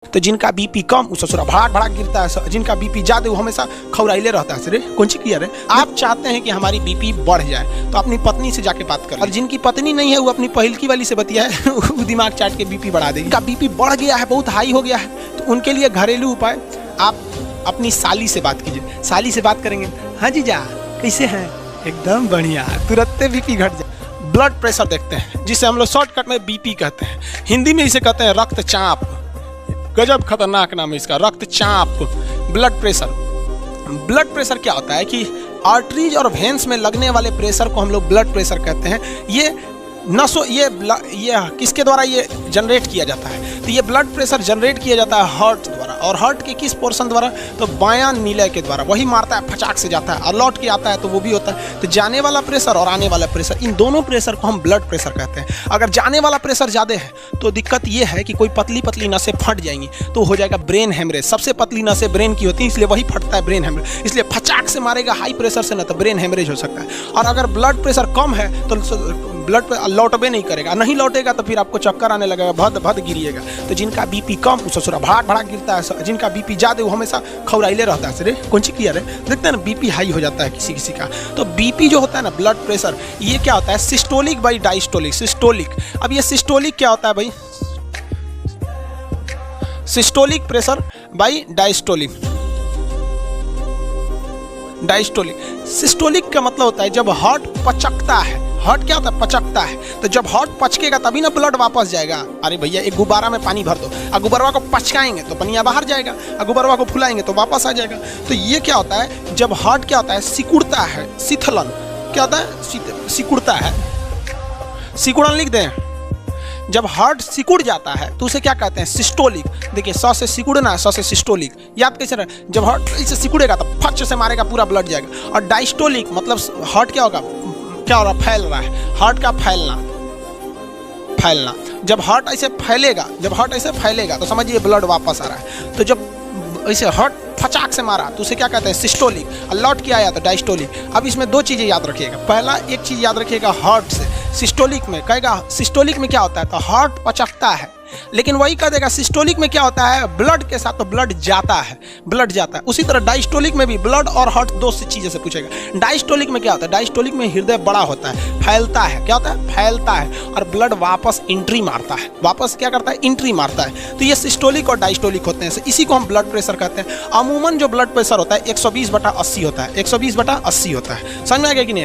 तो जिनका बीपी कम वो ससुरा भड़ाक भड़ाक गिरता है, जिनका बीपी ज्यादा वो हमेशा खौराइले रहता है। कौन सी क्लियर है? आप चाहते हैं कि हमारी बीपी बढ़ जाए तो अपनी पत्नी से जाके बात कर, और जिनकी पत्नी नहीं है वो अपनी पहिलकी वाली से बतिया है वो दिमाग चाट के बीपी बढ़ा देगी। का बीपी बढ़ गया है, बहुत हाई हो गया है, तो उनके लिए घरेलू उपाय, आप अपनी साली से बात कीजिए। साली से बात करेंगे, हाँ जीजा कैसे हैं? एकदम बढ़िया, तुरंत बीपी घट जाए। ब्लड प्रेशर देखते हैं, जिसे हम लोग शॉर्टकट में बीपी कहते हैं, हिंदी में इसे कहते हैं रक्तचाप। गजब खतरनाक नाम है इसका, रक्तचाप। ब्लड प्रेशर, ब्लड प्रेशर क्या होता है कि आर्टरीज और वेन्स में लगने वाले प्रेशर को हम लोग ब्लड प्रेशर कहते हैं। ये नसों, ये किसके द्वारा ये जनरेट किया जाता है? तो ये ब्लड प्रेशर जनरेट किया जाता है हार्ट द्वारा, और हार्ट के किस पोर्शन द्वारा? तो बायां नीले के द्वारा। वही मारता है, फचाक से जाता है, और लौट के आता है तो वो भी होता है। तो जाने वाला प्रेशर और आने वाला प्रेशर, इन दोनों प्रेशर को हम ब्लड प्रेशर कहते हैं। अगर जाने वाला प्रेशर ज़्यादा है तो दिक्कत ये है कि कोई पतली पतली नसें फट जाएंगी, तो हो जाएगा ब्रेन हेमरेज। सबसे पतली नसें ब्रेन की होती है, इसलिए वही फटता है, ब्रेन हेमरेज। इसलिए फचाक से मारेगा हाई प्रेशर से, ना तो ब्रेन हेमरेज हो सकता है। और अगर ब्लड प्रेशर कम है तो ब्लड लौटबे नहीं करेगा, नहीं लौटेगा तो फिर आपको चक्कर आने लगेगा, भद गिरिएगा। तो जिनका बीपी कम वो ससुरा भड़ाक भड़ाक गिरता है, जिनका बीपी ज्यादा वो हमेशा खौराइले रहता है। कौन सी क्लियर है? देखते हैं ना, बीपी हाई हो जाता है किसी किसी का। तो बीपी जो होता है ना, ब्लड प्रेशर, ये क्या होता है? Systolic by diastolic. सिस्टोलिक, अब ये सिस्टोलिक क्या होता है भाई? Systolic pressure by diastolic. Diastolic, systolic का मतलब होता है जब हार्ट पचकता है। हार्ट क्या होता है? पचकता है। तो जब हार्ट पचकेगा तभी ना ब्लड वापस जाएगा। अरे भैया, एक गुब्बारा में पानी भर दो, और गुब्बारा को पचकाएंगे तो पनिया बाहर जाएगा, और गुब्बारा को फुलाएंगे तो वापस आ जाएगा। तो ये क्या होता है? जब हार्ट क्या होता है? सिकुड़ता है, शिथिलन। क्या होता है? सिकुड़ता है। सिकुड़न लिख दें। जब हार्ट सिकुड़ जाता है तो उसे क्या कहते हैं? सिस्टोलिक। देखिए, स से सिकुड़ना, स से सिस्टोलिक, याद कैसे रहे? जब हार्ट इसे सिकुड़ेगा तो फच से मारेगा, पूरा ब्लड जाएगा। और डायस्टोलिक मतलब हार्ट क्या होगा? क्या हो रहा? फैल रहा है, हार्ट का फैलना। जब हार्ट ऐसे फैलेगा, तो समझिए ब्लड वापस आ रहा है। तो जब ऐसे हार्ट फचाक से मारा तो उसे क्या कहते हैं? सिस्टोलिक। और लौट के आया तो डायस्टोलिक। अब इसमें दो चीज़ें याद रखिएगा। पहला एक चीज़ याद रखिएगा, हार्ट से। सिस्टोलिक में कहेगा, सिस्टोलिक में क्या होता है? तो हार्ट पचकता है, लेकिन वही कह देगा सिस्टोलिक में क्या होता है? ब्लड के साथ तो ब्लड जाता है, ब्लड जाता है। उसी तरह डायस्टोलिक में भी ब्लड और हार्ट दो से चीज़ें से पूछेगा। डायस्टोलिक में क्या होता है? डायस्टोलिक में हृदय बड़ा होता है, फैलता है। क्या होता है? फैलता है, और ब्लड वापस एंट्री मारता है। वापस क्या करता है? एंट्री मारता है। तो ये सिस्टोलिक और डायस्टोलिक होते हैं, इसी को हम ब्लड प्रेशर कहते हैं। अमूमन जो ब्लड प्रेशर होता है 120/80 होता है, 120/80 होता है। समझ में आ गया कि नहीं?